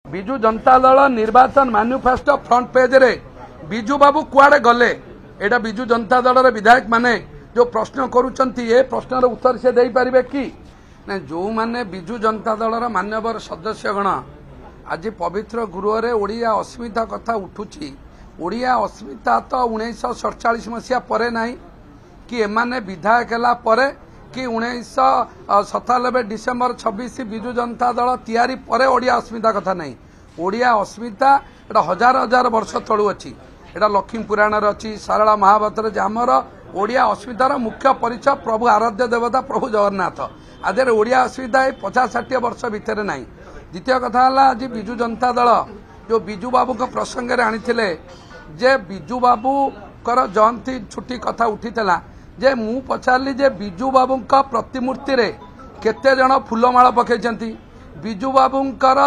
विजु जनता दल निर्वाचन manifesto front page रे विजु बाबू कुआडे गले एटा विजु जनता दल विधायक माने जो प्रश्न करूचंती ए प्रश्नर उत्तर से दे पारिबे कि जो माने विजु जनता दल मान्यवर सदस्यगण आज पवित्र गृह रे ओडिया अस्मिता कथा उठुची। ओडिया अस्मिता तो 1947 मसीहा परे नहीं कि एमाने विधायक हला परे कि 1997 डिसेम्बर 26 विजु जनता दल तैयारी परे ओडिया अस्मिता कथा नहीं। ओडिया अस्मिता एटा हजार हजार वर्ष तलु अच्छी एटा लक्ष्मी पुराण अच्छी सारला महाभारत आमर ओडिया अस्मितार मुख्य परिचय प्रभु आराध्य देवता प्रभु जगन्नाथ। आज ओडिया अस्मिता 50-60 वर्ष भितर नहीं। द्वितीय कथा आज विजु जनता दल जो विजु बाबू को प्रसंग में आनी जे विजु बाबू कर जयंती छुट्टी कथा उठी जे मु पचारि जे विजु बाबू प्रतिमूर्ति रे केते जन फूलमाल पकईचंती विजु बाबूंकर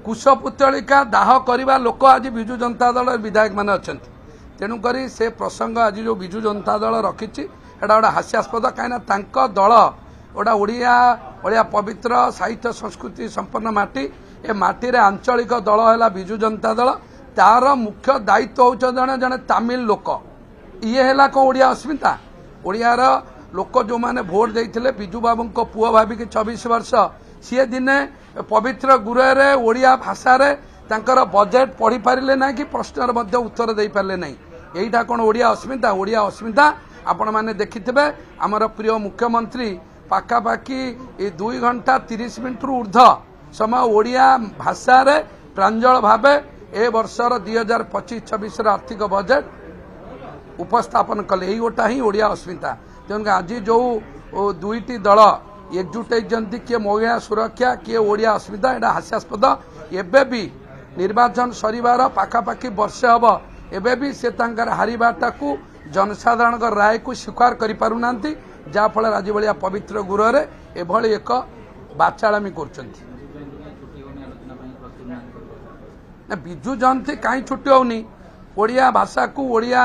कुशपुतलिका दाह करने लोक आज विजु जनता दल विधायक माने अछंती। तेणुकरी से प्रसंग आज जो विजु जनता दल रखिछि एटा गोटे हास्यास्पद कहीं दल गोटा ओडिया पवित्र साहित्य संस्कृति संपन्न माटी ए माटी रे आंचलिक दल है विजु जनता दल तार मुख्य दायित्व हो जने जने तमिल लोक ये है कौन ओडिया अस्मिता ओडियार लोक जो माने भोट देते विजु बाबू को पुआ भाविक 24 वर्ष सी दिने पवित्र गृह रे ओडिया भाषा रे तांकर बजेट पढ़ी पारिले ना कि प्रश्नर मध्य उत्तर दे पारिले नहीं। एटा कौन ओडिया अस्मिता ओडिया अस्मिता आपण माने देखिथिबे हमर प्रिय मुख्यमंत्री पाखापाखि 2 घंटा 30 मिनिट रु ऊर्ध समय ओडिया भाषा रे प्रांजल भावे ए वर्षर 2025-26 आर्थिक बजेट उपस्थापन कले यही गोटा ही ओडिया अस्मिता। तेणु आज जो दुईटी दल एकजुट होती किए महिला सुरक्षा किए ओडिया अस्मिता एटा हास्यास्पद एबे भी निर्वाचन सरिवार पाखापाखि वर्षे हम एबे भी से हारिबाटा को जनसाधारण राय को स्वीकार करि पारुना जाफल आज भाया पवित्र गृह रे एभली एक बाचालामी करछंती। विजु जयंती कहीं छुट्टी होनी ओडिया भाषा को ओडिया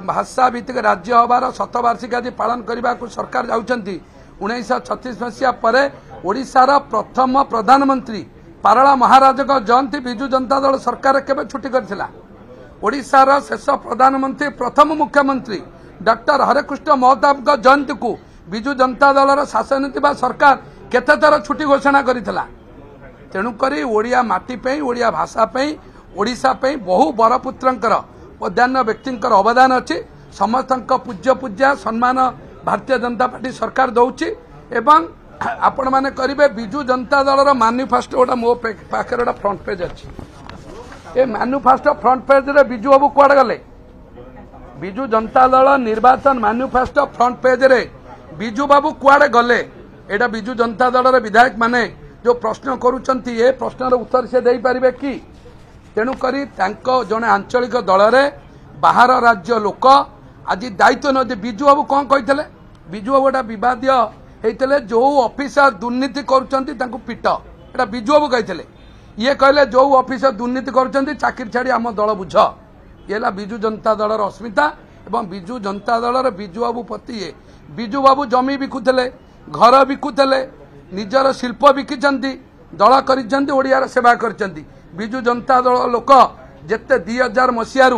भाषा भित्तिक राज्य हबार शतवार्षिक आज पालन करने को सरकार जाउछंती। 1936 मसीहा परे ओडिशार प्रथम प्रधानमंत्री पारला महाराज जयंती विजु जनता दल सरकार केबे छुट्टी करथिला। ओडिशार शेष प्रधानमंत्री प्रथम मुख्यमंत्री डॉक्टर हरेकृष्ण महताब जयंती को विजु जनता दल शासन सरकार केते थर छुट्टी घोषणा करथिला। तेणुकरी ओडिया माटी पे ओडिया भाषा पे ओडिशा पे बहु बरपुत्रंकर प्रधान व्यक्तिंकर अवदान अच्छी समस्त पूज्य पूज्या सम्मान भारतीय जनता पार्टी सरकार दौची एवं आपण माने करिवे विजु जनता दल मैनिफेस्टो गोटा मो पाखे गोटा फ्रंट पेज अच्छी ए मैनिफेस्टो फ्रंट पेज रे विजु बाबू कुआडे गले विजु जनता दल निर्वाचन मैनिफेस्टो फ्रंट पेज रे विजु बाबू कुआडे गले एटा विजु जनता दल विधायक माने जो प्रश्न करूचंती ए प्रश्नर उत्तर से दे पारिबे कि तेणुकरी जड़े आंचलिक दल रे बाहर राज्य लोक आज दायित्व न विजु बाबू कौन कहते विजु बाबू एटा विवादीय होते जो ऑफिसर दुर्नीति करुचंती तांको पिट एटा विजु बाबू कहते ये कहले जो ऑफिसर दुर्नीति करुचंती चाकरी छाड़ी आम दल बुझ ये विजु जनता दल अस्मिता एवं विजु जनता दल विजु बाबू प्रति ये विजु बाबू जमी बिकुले घर बिकुले निजर शिल्प बिकिचंती दल करिचंती ओडियार सेवा करिचंती। विजु जनता दल लोक जेते 2000 मसीह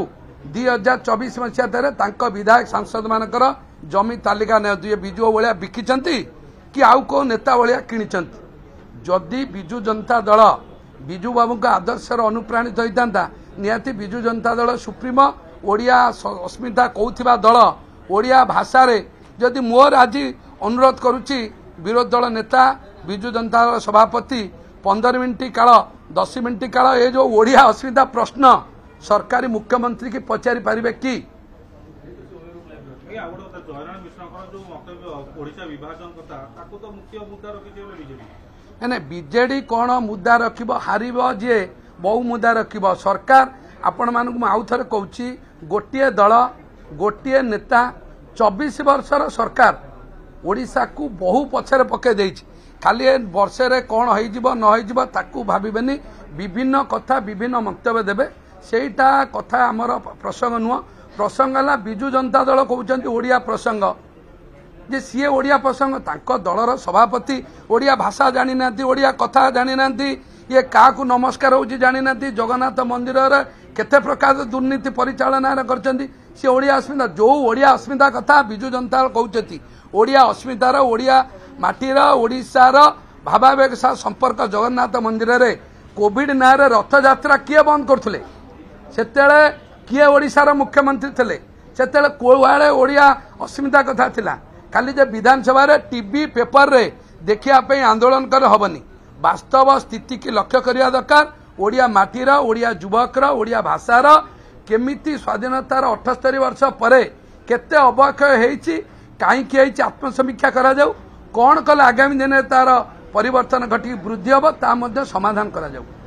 2024 मसीहा तरे तांको विधायक सांसद मानकर जमी तालिका ने दुए विजु भलिया बिकिचंती कि आउ को नेता भलिया किनिचंती। जदि विजु जनता दल विजु बाबू का आदर्शर अनुप्राणित होइतांता निहाती विजु जनता दल सुप्रीमो ओडिया अस्मिता कहूथिबा दल ओडिया भाषा रे जदि मोर आज अनुरोध करुची विरोधी दल नेता विजु जनता दल सभापति 15 मिनिट काल 10 मिनिट काल ये जो ओडिया अस्मिता प्रश्न सरकारी मुख्यमंत्री की पचारि पारिबे कि बीजेडी कौन मुद्दा रखिबो हारिबो जे बहु मुद्दा रखिबो सरकार आपण मानकु आउ थरे कहूची गोटिए दल गोटिए नेता 24 वर्षर सरकार ओडिशा को बहु पछरे पके देछि खाली वर्षे रे कौन हो ताकू भाविबेनी विभिन्न कथा विभिन्न मंतव्य देबे सेटा कथा आमर प्रसंग नुह प्रसंग है विजु जनता दल कहते ओडिया प्रसंग जे सी ओडिया प्रसंग तांको दलर सभापति ओडिया भाषा जानी ना ओडिया कथा जानी ना ये क्या नमस्कार हो जानी ना जगन्नाथ मंदिर केते प्रकार दुर्नीति परिचालना करछंती सी ओडिया अस्मिता जो ओडिया अस्मिता कथा बिजु जनता कहते ओडिया अस्मितार ओडिया माटीर ओडिशार भावावेग सह संपर्क जगन्नाथ मंदिर रे कोविड ना रथ यात्रा किए बंद करथले सेतेले किए ओडिशार मुख्यमंत्री थे सेतेले कोआड़े ओडिया अस्मिता कथा थिला खाली जे विधानसभा रे टीवी पेपर रे देखिया पे आंदोलन कर हबनी वास्तव स्थिति की लक्ष्य करिया दरकार ओडिया माटीर ओडिया युवकर ओडिया भाषार केमिति स्वाधीनतार 78 वर्ष परे केते अवक्षय हेछि काईकि हेछि आत्मसमीक्षा करा जाऊ कौन कले आगामी दिन तार परिवर्तन घटी वृद्धि हम ता समाधान करा जाऊ।